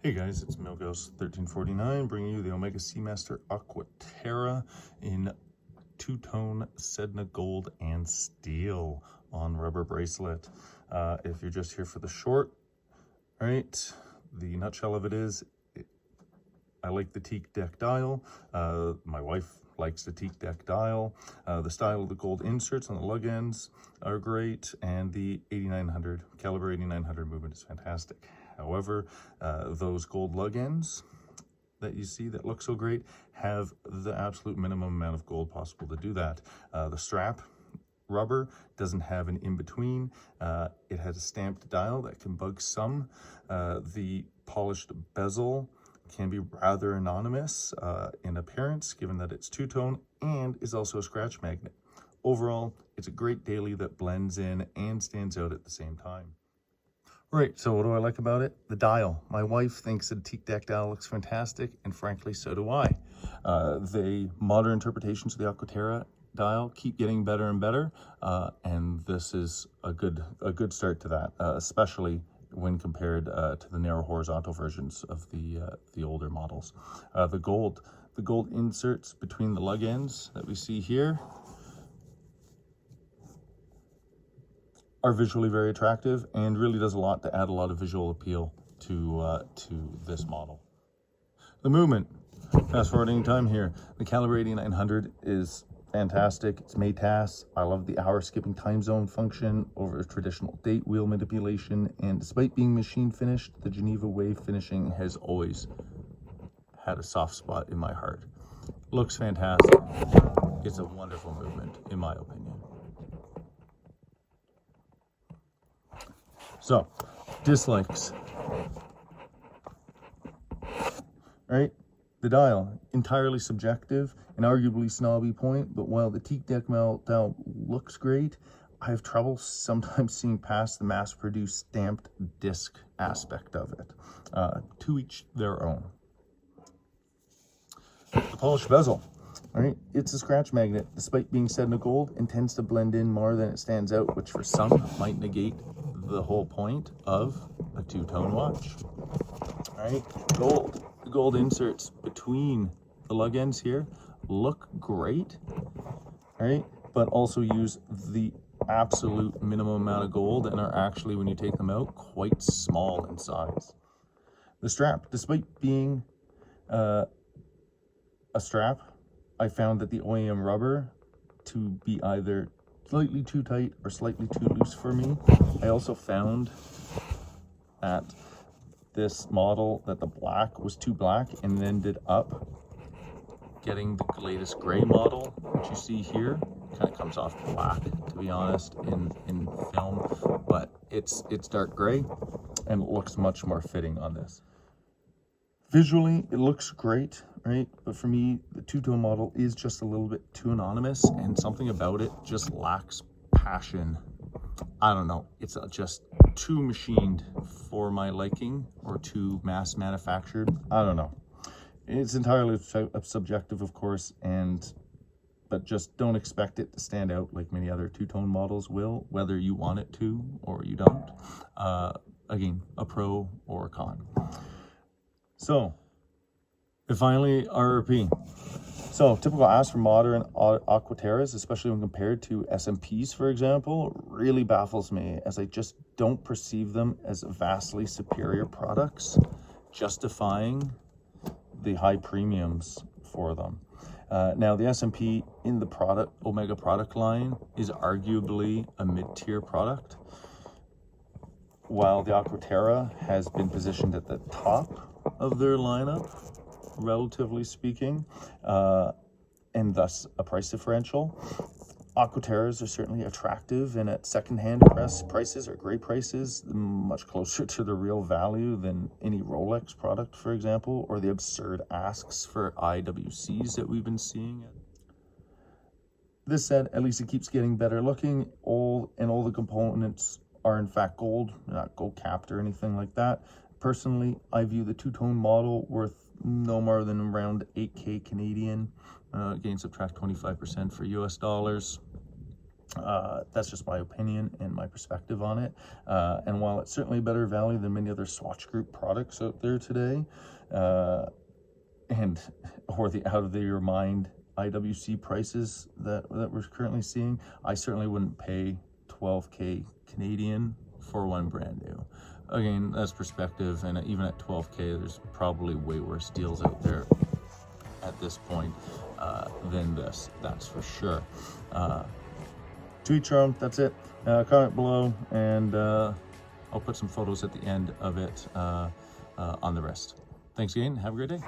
Hey guys, it's Milgos1349 bringing you the Omega Seamaster Aqua Terra in two-tone Sedna gold and steel on rubber bracelet. If you're just here for the short, right, the nutshell of it is, I like the teak deck dial. My wife likes the teak deck dial. The style of the gold inserts on the lug ends are great, and the 8900 caliber 8900 movement is fantastic. However, those gold lug ends that you see that look so great have the absolute minimum amount of gold possible to do that. The strap rubber doesn't have an in-between. It has a stamped dial that can bug some. The polished bezel can be rather anonymous in appearance, given that it's two-tone and is also a scratch magnet. Overall, it's a great daily that blends in and stands out at the same time. Right, so what do I like about it? The dial. My wife thinks the teak deck dial looks fantastic, and frankly, so do I. The modern interpretations of the Aqua Terra dial keep getting better and better, and this is a good start to that, especially when compared to the narrow horizontal versions of the older models. The gold inserts between the lug ends that we see here are visually very attractive and really does a lot to add a lot of visual appeal to this model. The movement, fast forwarding time here, the calibre 8900 is fantastic. It's MATAS. I love the hour skipping time zone function over traditional date wheel manipulation, and despite being machine finished, the Geneva wave finishing has always had a soft spot in my heart. Looks fantastic. It's a wonderful movement, in my opinion. So, dislikes. Right? The dial, entirely subjective, an arguably snobby point, but while the teak deck dial looks great, I have trouble sometimes seeing past the mass-produced stamped disc aspect of it. To each their own. The polished bezel. Right? It's a scratch magnet, despite being Sedna gold, and tends to blend in more than it stands out, which for some might negate the whole point of a two-tone watch. All right, gold. The gold inserts between the lug ends here look great, right? But also use the absolute minimum amount of gold and are actually, when you take them out, quite small in size. The strap, despite being a strap, I found that the OEM rubber to be either slightly too tight or slightly too loose for me. I also found at this model that the black was too black, and ended up getting the latest gray model, which you see here. Kind of comes off black, to be honest, in film, but it's dark gray and it looks much more fitting on this. Visually, it looks great, right? But for me, the two-tone model is just a little bit too anonymous, and something about it just lacks passion. I don't know, it's just too machined for my liking, or too mass manufactured. I don't know. It's entirely subjective, of course, but just don't expect it to stand out like many other two-tone models will, whether you want it to or you don't. Again, a pro or a con. So, and finally, RRP. So, typical ask for modern Aqua Terras, especially when compared to SMPs, for example, really baffles me, as I just don't perceive them as vastly superior products, justifying the high premiums for them. Now, the SMP in the Omega product line is arguably a mid-tier product, while the Aqua Terra has been positioned at the top of their lineup, relatively speaking, and thus a price differential. Aqua Terras are certainly attractive, and at second-hand prices or gray prices, much closer to the real value than any Rolex product, for example, or the absurd asks for IWCs that we've been seeing. This said, at least it keeps getting better looking. All the components are in fact gold, not gold capped or anything like that. Personally, I view the two-tone model worth no more than around 8K Canadian. Again, subtract 25% for US dollars. That's just my opinion and my perspective on it. And while it's certainly a better value than many other Swatch Group products out there today, or the out of your mind IWC prices that we're currently seeing, I certainly wouldn't pay 12K Canadian for one brand new. Again, that's perspective, and even at 12K, there's probably way worse deals out there at this point than this, that's for sure. To each your own, that's it. Comment below, and I'll put some photos at the end of it on the rest. Thanks again, have a great day.